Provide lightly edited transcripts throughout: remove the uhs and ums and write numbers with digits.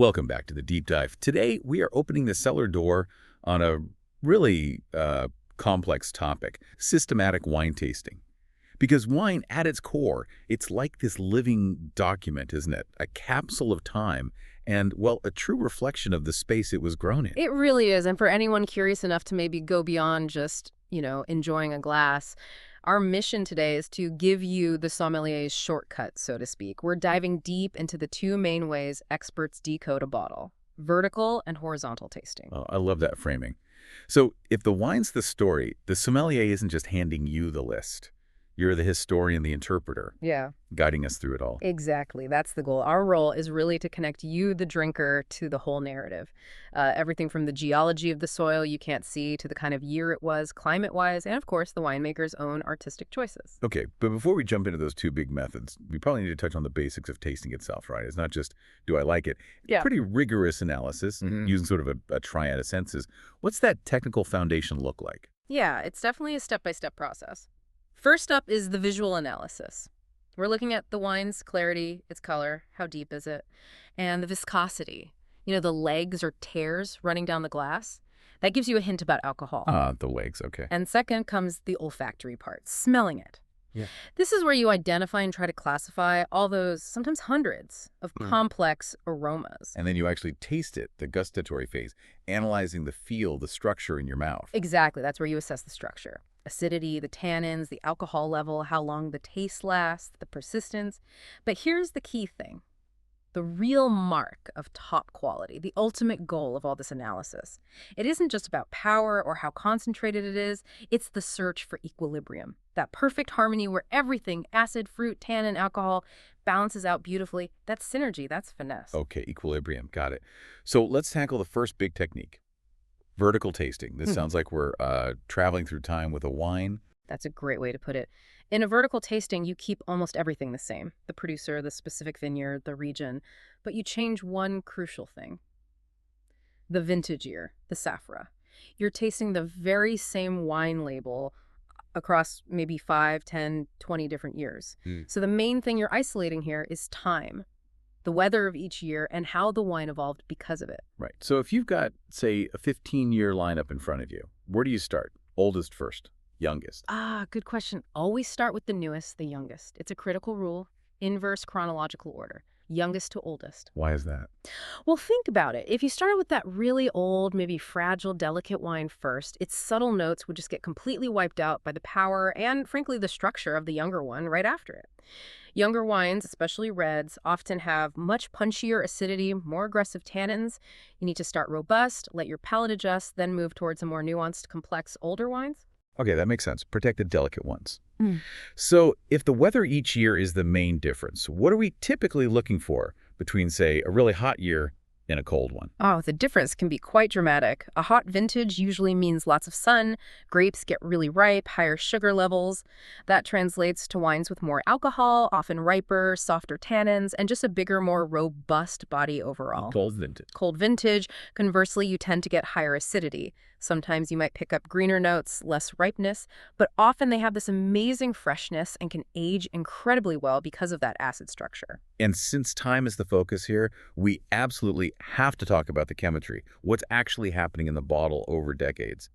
Welcome back to the deep dive. Today, we are opening the cellar door on a really complex topic, systematic wine tasting. Because wine, at its core, it's like this living document, isn't it? A capsule of time and, well, a true reflection of the space it was grown in. It really is. And for anyone curious enough to maybe go beyond just, enjoying a glass, our mission today is to give you the sommelier's shortcut, so to speak. We're diving deep into the two main ways experts decode a bottle: vertical and horizontal tasting. Oh, I love that framing. So if the wine's the story, the sommelier isn't just handing you the list. You're the historian, the interpreter, Yeah, guiding us through it all. exactly. That's the goal. Our role is really to connect you, the drinker, to the whole narrative. Everything from the geology of the soil you can't see to the kind of year it was, climate-wise, and of course, the winemaker's own artistic choices. Okay, but before we jump into those two big methods, we probably need to touch on the basics of tasting itself, right? It's not just, do I like it? Yeah. Pretty rigorous analysis, using sort of a triad of senses. What's that technical foundation look like? Yeah, it's definitely a step-by-step process. First up is the visual analysis. We're looking at the wine's clarity, its color, how deep is it, and the viscosity. The legs or tears running down the glass. That gives you a hint about alcohol. The legs, okay. And second comes the olfactory part, smelling it. Yeah. This is where you identify and try to classify all those, sometimes hundreds, of complex aromas. And then you actually taste it, the gustatory phase, analyzing the feel, the structure in your mouth. Exactly, that's where you assess the structure. Acidity, the tannins, the alcohol level, how long the taste lasts, the persistence. But here's the key thing. The real mark of top quality, the ultimate goal of all this analysis. It isn't just about power or how concentrated it is, it's the search for equilibrium. That perfect harmony where everything, acid, fruit, tannin, alcohol, balances out beautifully. That's synergy, that's finesse. Okay, equilibrium, got it. So let's tackle the first big technique. Vertical tasting. This sounds like we're traveling through time with a wine. That's a great way to put it. In a vertical tasting, you keep almost everything the same. The producer, the specific vineyard, the region. But you change one crucial thing. The vintage year, the Safra. You're tasting the very same wine label across maybe 5, 10, 20 different years. So the main thing you're isolating here is time, the weather of each year, and how the wine evolved because of it. Right. So if you've got, say, a 15-year lineup in front of you, where do you start? Oldest first, youngest. Good question. Always start with the newest, the youngest. It's a critical rule. Inverse chronological order. Youngest to oldest. Why is that? Well, think about it. If you started with that really old, maybe fragile, delicate wine first, its subtle notes would just get completely wiped out by the power and, frankly, the structure of the younger one right after it. Younger wines, especially reds, often have much punchier acidity, more aggressive tannins. You need to start robust, let your palate adjust, then move towards a more nuanced, complex, older wines. Okay, that makes sense. Protect the delicate ones. So if the weather each year is the main difference, what are we typically looking for between, say, a really hot year and a cold one? Oh, the difference can be quite dramatic. A hot vintage usually means lots of sun, grapes get really ripe, higher sugar levels. That translates to wines with more alcohol, often riper, softer tannins, and just a bigger, more robust body overall. Cold vintage. Cold vintage, conversely, you tend to get higher acidity. Sometimes you might pick up greener notes, less ripeness, but often they have this amazing freshness and can age incredibly well because of that acid structure. And since time is the focus here, we absolutely have to talk about the chemistry, what's actually happening in the bottle over decades.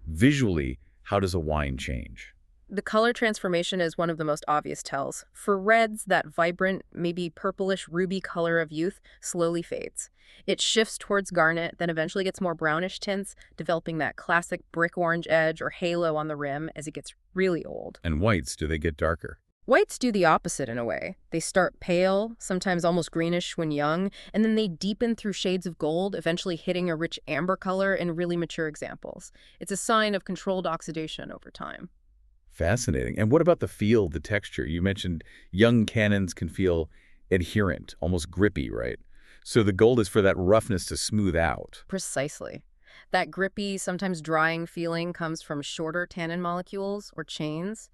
Visually, how does a wine change? The color transformation is one of the most obvious tells. For reds, that vibrant, maybe purplish ruby color of youth slowly fades. It shifts towards garnet, then eventually gets more brownish tints, developing that classic brick orange edge or halo on the rim as it gets really old. And whites, do they get darker? Whites do the opposite in a way. They start pale, sometimes almost greenish when young, and then they deepen through shades of gold, eventually hitting a rich amber color in really mature examples. It's a sign of controlled oxidation over time. Fascinating. And what about the feel, the texture? You mentioned young tannins can feel adherent, almost grippy, right? So the goal is for that roughness to smooth out. Precisely. That grippy, sometimes drying feeling comes from shorter tannin molecules or chains.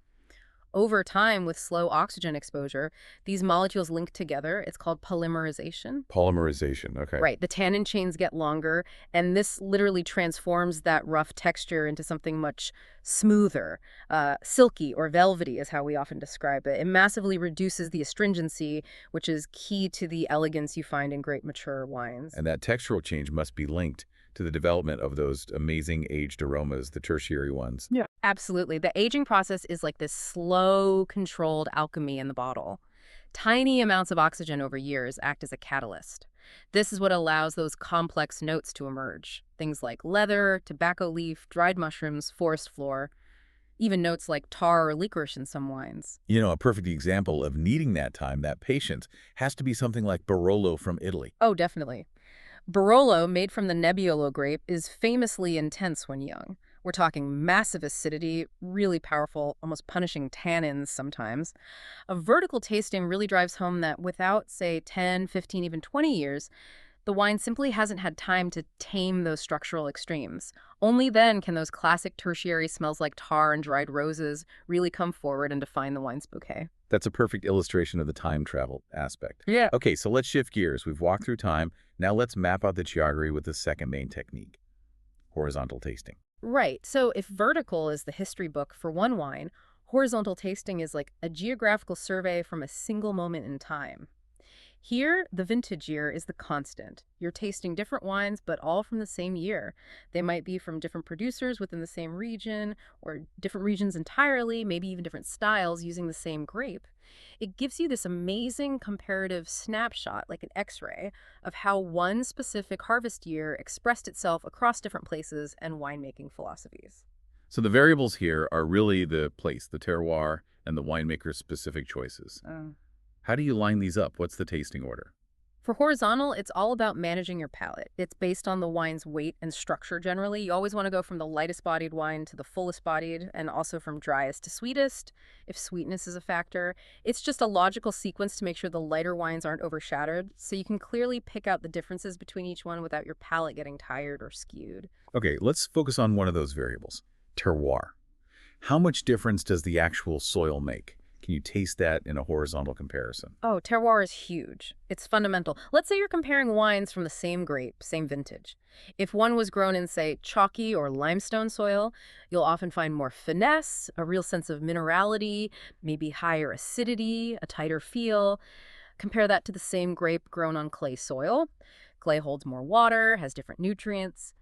Over time, with slow oxygen exposure, these molecules link together. It's called polymerization. Polymerization, okay. Right. The tannin chains get longer, and this literally transforms that rough texture into something much smoother, silky or velvety is how we often describe it. It massively reduces the astringency, which is key to the elegance you find in great mature wines. And that textural change must be linked to the development of those amazing aged aromas, the tertiary ones. Yeah. Absolutely. The aging process is like this slow, controlled alchemy in the bottle. Tiny amounts of oxygen over years act as a catalyst. This is what allows those complex notes to emerge. Things like leather, tobacco leaf, dried mushrooms, forest floor, even notes like tar or licorice in some wines. You know, a perfect example of needing that time, that patience, has to be something like Barolo from Italy. Oh, definitely. Barolo, made from the Nebbiolo grape, is famously intense when young. We're talking massive acidity, really powerful, almost punishing tannins sometimes. A vertical tasting really drives home that without, say, 10, 15, even 20 years, the wine simply hasn't had time to tame those structural extremes. Only then can those classic tertiary smells like tar and dried roses really come forward and define the wine's bouquet. That's a perfect illustration of the time travel aspect. Yeah. Okay, so let's shift gears. We've walked through time. Now let's map out the geography with the second main technique, horizontal tasting. Right. So if vertical is the history book for one wine, horizontal tasting is like a geographical survey from a single moment in time. Here, the vintage year is the constant. You're tasting different wines, but all from the same year. They might be from different producers within the same region, or different regions entirely, maybe even different styles using the same grape. It gives you this amazing comparative snapshot, like an X-ray, of how one specific harvest year expressed itself across different places and winemaking philosophies. So the variables here are really the place, the terroir, and the winemaker's specific choices. How do you line these up? What's the tasting order? For horizontal, it's all about managing your palate. It's based on the wine's weight and structure generally. You always want to go from the lightest bodied wine to the fullest bodied, and also from driest to sweetest, if sweetness is a factor. It's just a logical sequence to make sure the lighter wines aren't overshadowed, so you can clearly pick out the differences between each one without your palate getting tired or skewed. Okay, let's focus on one of those variables, terroir. How much difference does the actual soil make? Can you taste that in a horizontal comparison? Oh, terroir is huge. It's fundamental. Let's say you're comparing wines from the same grape, same vintage. If one was grown in, say, chalky or limestone soil, you'll often find more finesse, a real sense of minerality, maybe higher acidity, a tighter feel. Compare that to the same grape grown on clay soil. Clay holds more water, has different nutrients.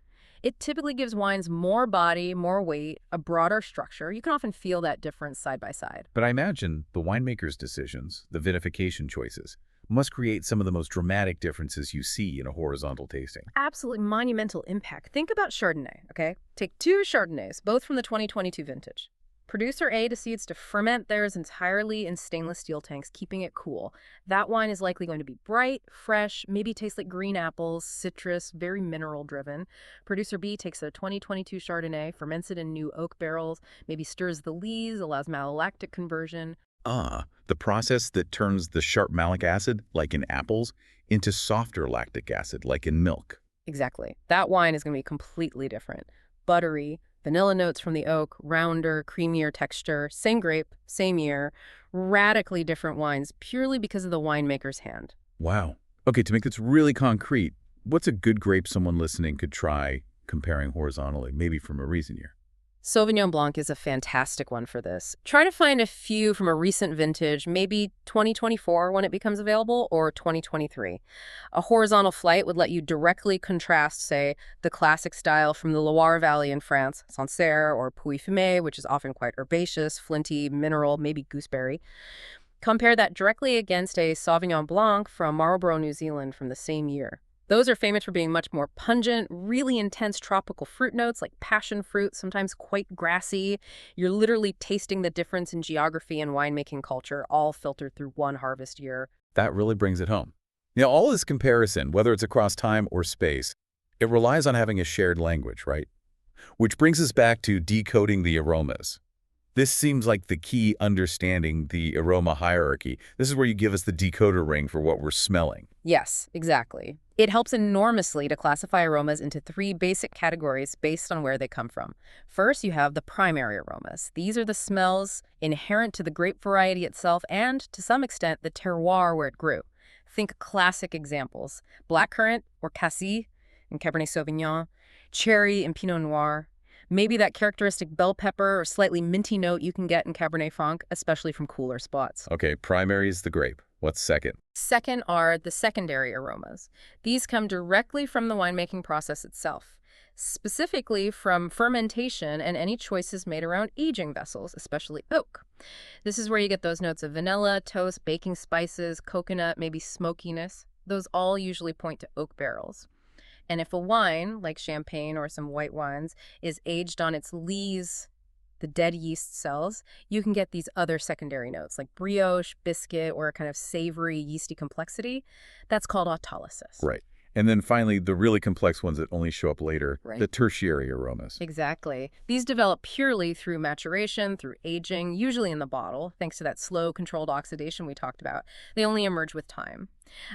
It typically gives wines more body, more weight, a broader structure. You can often feel that difference side by side. But I imagine the winemaker's decisions, the vinification choices, must create some of the most dramatic differences you see in a horizontal tasting. Absolutely monumental impact. Think about Chardonnay, okay? Take two Chardonnays, both from the 2022 vintage. Producer A decides to ferment theirs entirely in stainless steel tanks, keeping it cool. That wine is likely going to be bright, fresh, maybe taste like green apples, citrus, very mineral-driven. Producer B takes a 2022 Chardonnay, ferments it in new oak barrels, maybe stirs the lees, allows malolactic conversion. The process that turns the sharp malic acid, like in apples, into softer lactic acid, like in milk. Exactly. That wine is going to be completely different. Buttery, vanilla notes from the oak, rounder, creamier texture, same grape, same year, radically different wines purely because of the winemaker's hand. Wow. Okay, to make this really concrete, what's a good grape someone listening could try comparing horizontally, maybe from a recent year? Sauvignon Blanc is a fantastic one for this. Try to find a few from a recent vintage, maybe 2024 when it becomes available, or 2023. A horizontal flight would let you directly contrast, say, the classic style from the Loire Valley in France, Sancerre or Pouilly-Fumé, which is often quite herbaceous, flinty, mineral, maybe gooseberry. Compare that directly against a Sauvignon Blanc from Marlborough, New Zealand from the same year. Those are famous for being much more pungent, really intense tropical fruit notes like passion fruit, sometimes quite grassy. You're literally tasting the difference in geography and winemaking culture, all filtered through one harvest year. That really brings it home. Now, all this comparison, whether it's across time or space, it relies on having a shared language, right? Which brings us back to decoding the aromas. This seems like the key understanding the aroma hierarchy. This is where you give us the decoder ring for what we're smelling. Yes, exactly. It helps enormously to classify aromas into three basic categories based on where they come from. First, you have the primary aromas. These are the smells inherent to the grape variety itself and, to some extent, the terroir where it grew. Think classic examples: blackcurrant or cassis in Cabernet Sauvignon, cherry in Pinot Noir, Maybe that characteristic bell pepper or slightly minty note you can get in Cabernet Franc, especially from cooler spots. Okay, primary is the grape. What's second? Second are the secondary aromas. These come directly from the winemaking process itself, specifically from fermentation and any choices made around aging vessels, especially oak. This is where you get those notes of vanilla, toast, baking spices, coconut, maybe smokiness. Those all usually point to oak barrels. And if a wine, like champagne or some white wines, is aged on its lees, the dead yeast cells, you can get these other secondary notes like brioche, biscuit, or a kind of savory, yeasty complexity. That's called autolysis. Right. And then finally, the really complex ones that only show up later, Right. the tertiary aromas. Exactly. These develop purely through maturation, through aging, usually in the bottle, thanks to that slow, controlled oxidation we talked about. They only emerge with time.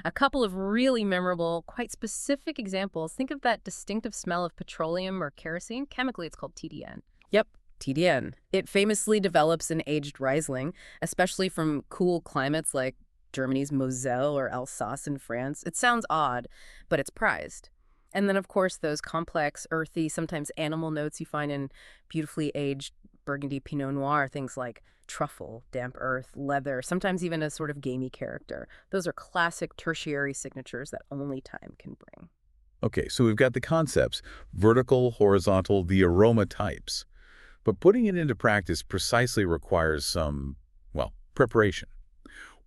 A couple of really memorable, quite specific examples. Think of that distinctive smell of petroleum or kerosene. Chemically, it's called TDN. Yep, TDN. It famously develops in aged Riesling, especially from cool climates like Germany's Moselle or Alsace in France. It sounds odd, but it's prized. And then, of course, those complex, earthy, sometimes animal notes you find in beautifully aged Burgundy Pinot Noir, things like truffle, damp earth, leather, sometimes even a sort of gamey character. Those are classic tertiary signatures that only time can bring. Okay, so we've got the concepts, vertical, horizontal, the aroma types. But putting it into practice precisely requires some, well, preparation.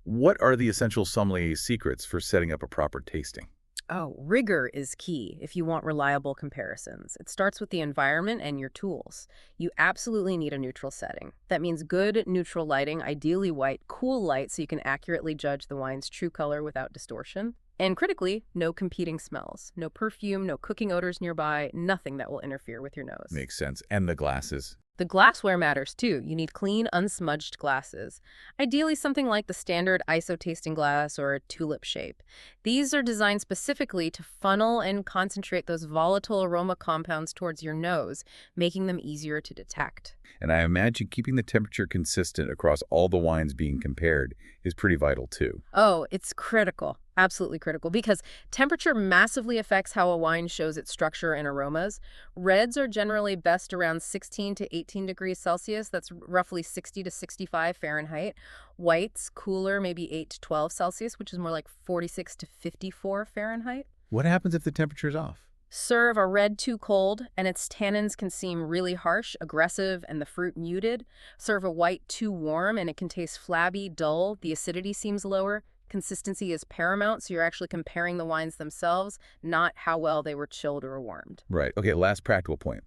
What are the essential sommelier secrets for setting up a proper tasting? Oh, rigor is key if you want reliable comparisons. It starts with the environment and your tools. You absolutely need a neutral setting. That means good neutral lighting, ideally white, cool light so you can accurately judge the wine's true color without distortion. And critically, no competing smells. No perfume, no cooking odors nearby, nothing that will interfere with your nose. Makes sense. And the glasses. The glassware matters too. You need clean, unsmudged glasses. Ideally something like the standard ISO tasting glass or a tulip shape. These are designed specifically to funnel and concentrate those volatile aroma compounds towards your nose, making them easier to detect. And I imagine keeping the temperature consistent across all the wines being compared is pretty vital too. Oh, it's critical. Absolutely critical, because temperature massively affects how a wine shows its structure and aromas. Reds are generally best around 16 to 18 degrees Celsius. That's roughly 60 to 65 Fahrenheit. Whites, cooler, maybe 8 to 12 Celsius, which is more like 46 to 54 Fahrenheit. What happens if the temperature's off? Serve a red too cold, and its tannins can seem really harsh, aggressive, and the fruit muted. Serve a white too warm, and it can taste flabby, dull. The acidity seems lower. Consistency is paramount, so you're actually comparing the wines themselves, not how well they were chilled or warmed. Right. Okay, last practical point.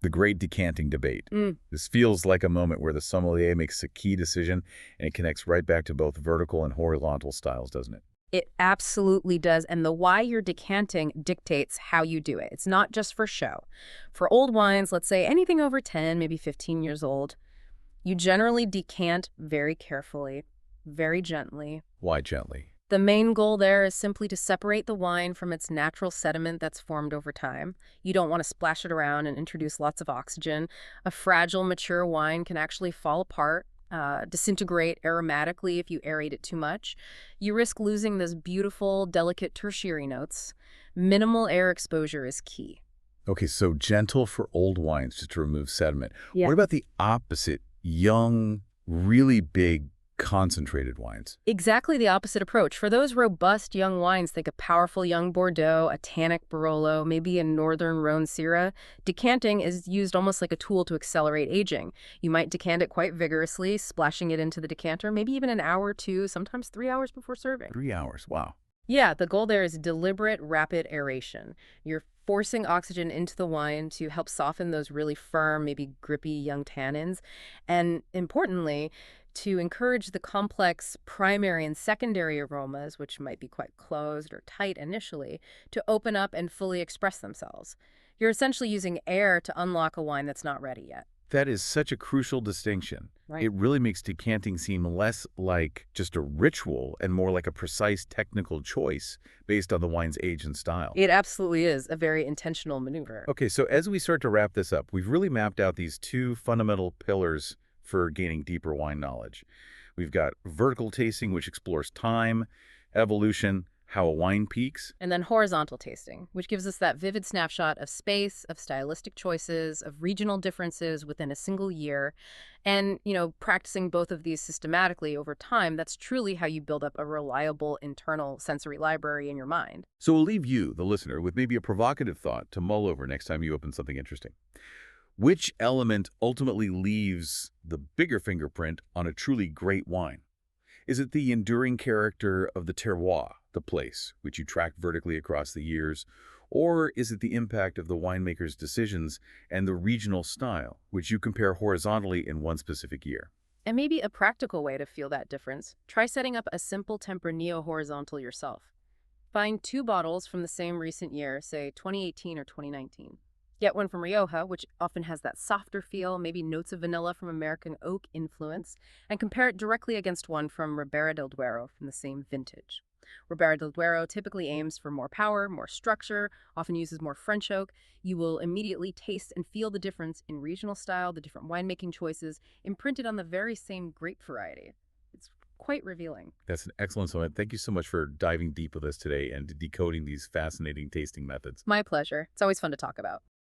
The great decanting debate. This feels like a moment where the sommelier makes a key decision, and it connects right back to both vertical and horizontal styles, doesn't it? It absolutely does, and the why you're decanting dictates how you do it. It's not just for show. For old wines, let's say anything over 10, maybe 15 years old, you generally decant very carefully, very gently. Why gently? The main goal there is simply to separate the wine from its natural sediment that's formed over time. You don't want to splash it around and introduce lots of oxygen. A fragile, mature wine can actually fall apart, disintegrate aromatically if you aerate it too much. You risk losing those beautiful, delicate tertiary notes. Minimal air exposure is key. Okay, so gentle for old wines just to remove sediment. Yeah. What about the opposite? Young, really big, concentrated wines. Exactly the opposite approach. For those robust young wines, think a powerful young Bordeaux, a tannic Barolo, maybe a northern Rhone Syrah. Decanting is used almost like a tool to accelerate aging. You might decant it quite vigorously, splashing it into the decanter, maybe even an hour or two, sometimes 3 hours before serving. 3 hours, wow. Yeah, the goal there is deliberate, rapid aeration. You're forcing oxygen into the wine to help soften those really firm, maybe grippy young tannins. And importantly, to encourage the complex primary and secondary aromas, which might be quite closed or tight initially, to open up and fully express themselves. You're essentially using air to unlock a wine that's not ready yet. That is such a crucial distinction. Right. It really makes decanting seem less like just a ritual and more like a precise technical choice based on the wine's age and style. It absolutely is a very intentional maneuver. Okay, so as we start to wrap this up, we've really mapped out these two fundamental pillars for gaining deeper wine knowledge. We've got vertical tasting, which explores time, evolution, how a wine peaks. And then horizontal tasting, which gives us that vivid snapshot of space, of stylistic choices, of regional differences within a single year. And, practicing both of these systematically over time, that's truly how you build up a reliable internal sensory library in your mind. So we'll leave you, the listener, with maybe a provocative thought to mull over next time you open something interesting. Which element ultimately leaves the bigger fingerprint on a truly great wine? Is it the enduring character of the terroir, the place, which you track vertically across the years? Or is it the impact of the winemaker's decisions and the regional style, which you compare horizontally in one specific year? And maybe a practical way to feel that difference, try setting up a simple Tempranillo horizontal yourself. Find two bottles from the same recent year, say 2018 or 2019. Get one from Rioja, which often has that softer feel, maybe notes of vanilla from American oak influence, and compare it directly against one from Ribera del Duero from the same vintage. Ribera del Duero typically aims for more power, more structure, often uses more French oak. You will immediately taste and feel the difference in regional style, the different winemaking choices, imprinted on the very same grape variety. It's quite revealing. That's an excellent summit. Thank you so much for diving deep with us today and decoding these fascinating tasting methods. My pleasure. It's always fun to talk about.